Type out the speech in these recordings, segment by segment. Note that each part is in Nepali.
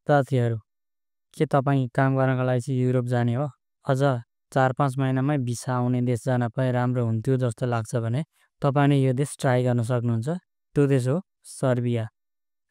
साथीहरू, के तपाईँ काम गर्नका लागि चाहिँ युरोप जाने हो? अझ 4-5 महिनामै भिसा आउने देश जान पाए राम्रो हुन्थ्यो जस्तो लाग्छ भने तपाईँले यो देश ट्राई गर्न सक्नुहुन्छ। त्यो देश हो सर्बिया।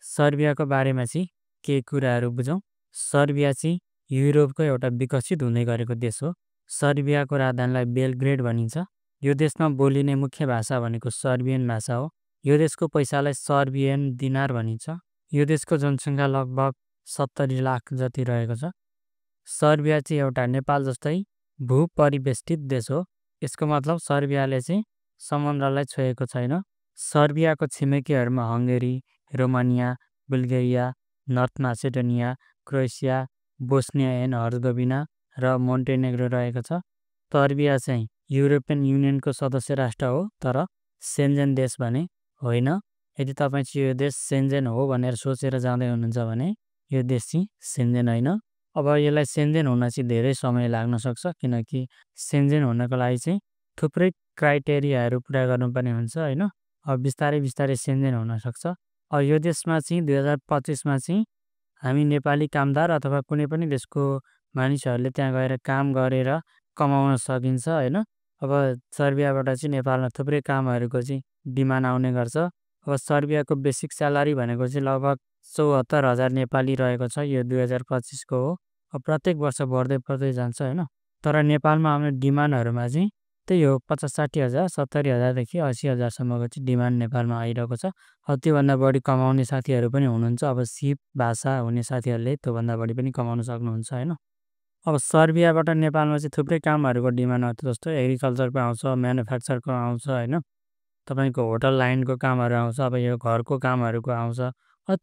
सर्बियाको बारेमा चाहिँ केही कुराहरू बुझौँ। सर्बिया चाहिँ युरोपको एउटा विकसित हुँदै गरेको देश हो। सर्बियाको राजधानीलाई बेलग्रेड भनिन्छ। यो देशमा बोलिने मुख्य भाषा भनेको सर्बियन भाषा हो। यो देशको पैसालाई सर्बियन दिनार भनिन्छ। यो देशको जनसङ्ख्या लगभग 70 लाख जति रहेको छ। सर्बिया चाहिँ एउटा नेपाल जस्तै भूपरिवेष्टित देश हो। यसको मतलब सर्बियाले चाहिँ समुद्रलाई छोएको छैन। सर्बियाको छिमेकीहरूमा Hungary, Romania, Bulgaria, North Macedonia, Croatia, Bosnia and Herzegovina र मोन्टेनेग्रो रहेको छ। सर्बिया चाहिँ युरोपियन युनियनको सदस्य राष्ट्र हो, तर सेन्जेन देश भने होइन। यदि तपाईँ चाहिँ यो देश सेन्जेन हो भनेर सोचेर जाँदै हुनुहुन्छ भने यो देश चाहिँ सेन्जेन होइन। अब यसलाई सेन्जेन हुन चाहिँ धेरै समय लाग्न सक्छ, किनकि सेन्जेन हुनको लागि चाहिँ थुप्रै क्राइटेरियाहरू पुरा गर्नुपर्ने हुन्छ होइन। अब बिस्तारै बिस्तारै सेन्जेन हुनसक्छ। अब यो देशमा चाहिँ 2025मा चाहिँ हामी नेपाली कामदार अथवा कुनै पनि देशको मानिसहरूले त्यहाँ गएर काम गरेर कमाउन सकिन्छ होइन। अब सर्बियाबाट चाहिँ नेपालमा थुप्रै कामहरूको चाहिँ डिमान्ड आउने गर्छ। अब सर्बियाको बेसिक स्यालेरी भनेको चाहिँ लगभग 74,000 नेपाली रहेको छ। यो 2025को हो। अब प्रत्येक वर्ष बढ्दै जान्छ होइन। तर नेपालमा आउने डिमान्डहरूमा चाहिँ त्यही हो 50-60,000, 70,000देखि 80,000सम्मको चाहिँ डिमान्ड नेपालमा आइरहेको छ। त्योभन्दा बढी कमाउने साथीहरू पनि हुनुहुन्छ। अब सिप भाषा हुने साथीहरूले त्योभन्दा बढी पनि कमाउन सक्नुहुन्छ होइन। अब सर्बियाबाट नेपालमा चाहिँ थुप्रै कामहरूको डिमान्ड आउँछ, जस्तो एग्रिकल्चरको आउँछ, म्यानुफ्याक्चरको आउँछ होइन। तपाईँको होटल लाइनको कामहरू आउँछ, अब यो घरको कामहरूको आउँछ।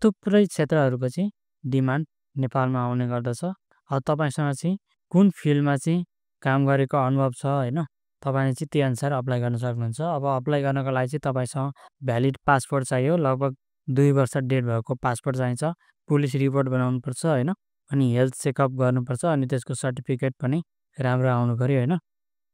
थुप्रै क्षेत्रहरूको चाहिँ डिमान्ड नेपालमा आउने गर्दछ। अब तपाईँसँग चाहिँ कुन फिल्डमा चाहिँ काम गरेको अनुभव छ होइन, तपाईँले चाहिँ त्यही अनुसार अप्लाई गर्न सक्नुहुन्छ। अब अप्लाई गर्नको लागि चाहिँ तपाईँसँग भ्यालिड पासपोर्ट चाहियो। लगभग 2 वर्ष डेट भएको पासपोर्ट चाहिन्छ। पुलिस रिपोर्ट बनाउनुपर्छ होइन। अनि हेल्थ चेकअप गर्नुपर्छ। अनि त्यसको सर्टिफिकेट पनि राम्रो आउनु पऱ्यो होइन।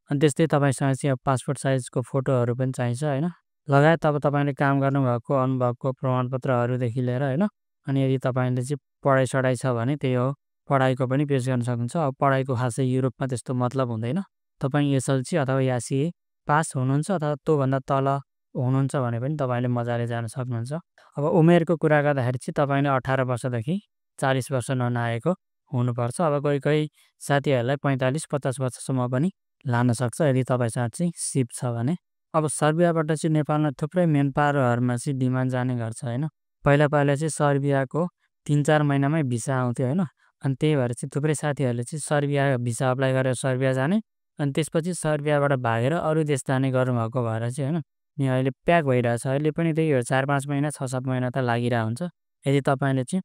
अनि त्यस्तै तपाईँसँग चाहिँ अब पासपोर्ट साइजको फोटोहरू पनि चाहिन्छ होइन। लगायत अब तपाईँले काम गर्नुभएको अनुभवको प्रमाणपत्रहरूदेखि लिएर होइन। अनि यदि तपाईँले चाहिँ पढाइ छ भने त्यही हो, पढाइको पनि पेस गर्न सक्नुहुन्छ। अब पढाइको खासै युरोपमा त्यस्तो मतलब हुँदैन। तपाईँ एसएलसी अथवा एससीए पास हुनुहुन्छ अथवा त्योभन्दा तल हुनुहुन्छ भने पनि तपाईँले मजाले जान सक्नुहुन्छ। अब उमेरको कुरा गर्दाखेरि चाहिँ तपाईँले 18 वर्षदेखि 40 वर्ष ननाएको हुनुपर्छ। अब कोही साथीहरूलाई 45-50 वर्षसम्म पनि लान सक्छ यदि तपाईँसँग चाहिँ सिप छ भने। अब सर्बियाबाट चाहिँ नेपालमा थुप्रै मेन पावरहरूमा चाहिँ डिमान्ड जाने गर्छ होइन। पहिला चाहिँ सर्बियाको 3-4 महिनामै भिसा आउँथ्यो होइन। अनि त्यही भएर चाहिँ थुप्रै साथीहरूले चाहिँ सर्बिया भिसा अप्लाई गरेर सर्बिया जाने, अनि त्यसपछि सर्बियाबाट भागेर अरू देश जाने गर्नुभएको भएर चाहिँ होइन नि अहिले प्याक भइरहेछ। अहिले पनि त्यही हो, 4-5 महिना 6-7 महिना त लागिरहेको हुन्छ। यदि तपाईँले चाहिँ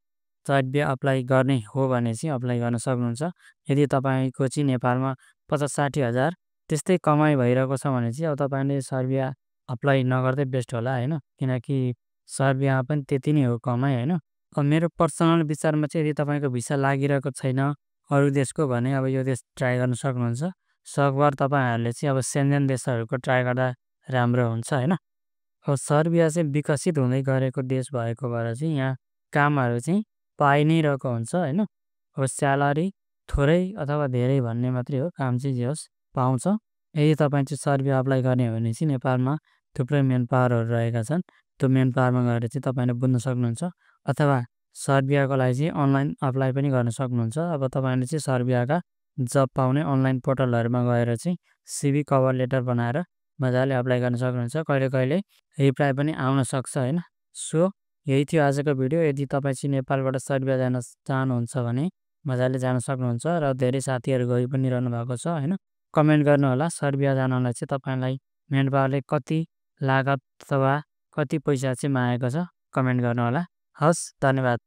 सर्बिया अप्लाई गर्ने हो भने चाहिँ अप्लाई गर्न सक्नुहुन्छ। यदि तपाईँको चाहिँ नेपालमा 50-60 हजार त्यस्तै कमाइ भइरहेको छ भने चाहिँ अब तपाईँले सर्बिया अप्लाई नगर्दै बेस्ट होला होइन। किनकि सर्बियामा पनि त्यति नै हो कमाइ होइन। अब मेरो पर्सनल विचारमा चाहिँ यदि तपाईँको भिसा लागिरहेको छैन अरू देशको भने अब यो देश ट्राई गर्न सक्नुहुन्छ। सकभर तपाईँहरूले चाहिँ अब सेन्जेन देशहरूको ट्राई गर्दा राम्रो हुन्छ होइन। अब सर्बिया चाहिँ विकसित हुँदै गरेको देश भएको भएर चाहिँ यहाँ कामहरू चाहिँ पाइ नै रहेको हुन्छ होइन। अब स्यालेरी थोरै अथवा धेरै भन्ने मात्रै हो, काम चाहिँ जे होस् पाउँछ। यदि तपाईँ चाहिँ सर्बिया अप्लाई गर्ने हो भने चाहिँ नेपालमा थुप्रै मेन पावरहरू रहेका छन्। त्यो मेन पावरमा गएर चाहिँ तपाईँले बुझ्न सक्नुहुन्छ। अथवा सर्बियाको लागि चाहिँ अनलाइन अप्लाई पनि गर्न सक्नुहुन्छ। अब तपाईँले चाहिँ सर्बियाका जब पाउने अनलाइन पोर्टलहरूमा गएर चाहिँ सिभी कभर लेटर बनाएर मजाले अप्लाई गर्न सक्नुहुन्छ। कहिले रिप्लाई पनि आउन सक्छ होइन। सो यही थियो आजको भिडियो। यदि तपाईँ चाहिँ नेपालबाट सर्बिया जान चाहनुहुन्छ भने मजाले जान सक्नुहुन्छ र धेरै साथीहरू गइ पनि रहनु भएको छ होइन। कमेन्ट गर्नुहोला सर्बिया जानलाई चाहिँ तपाईँलाई मेन पावरले कति लागत अथवा कति पैसा चाहिँ मागेको छ, कमेन्ट गर्नुहोला। हस्, धन्यवाद।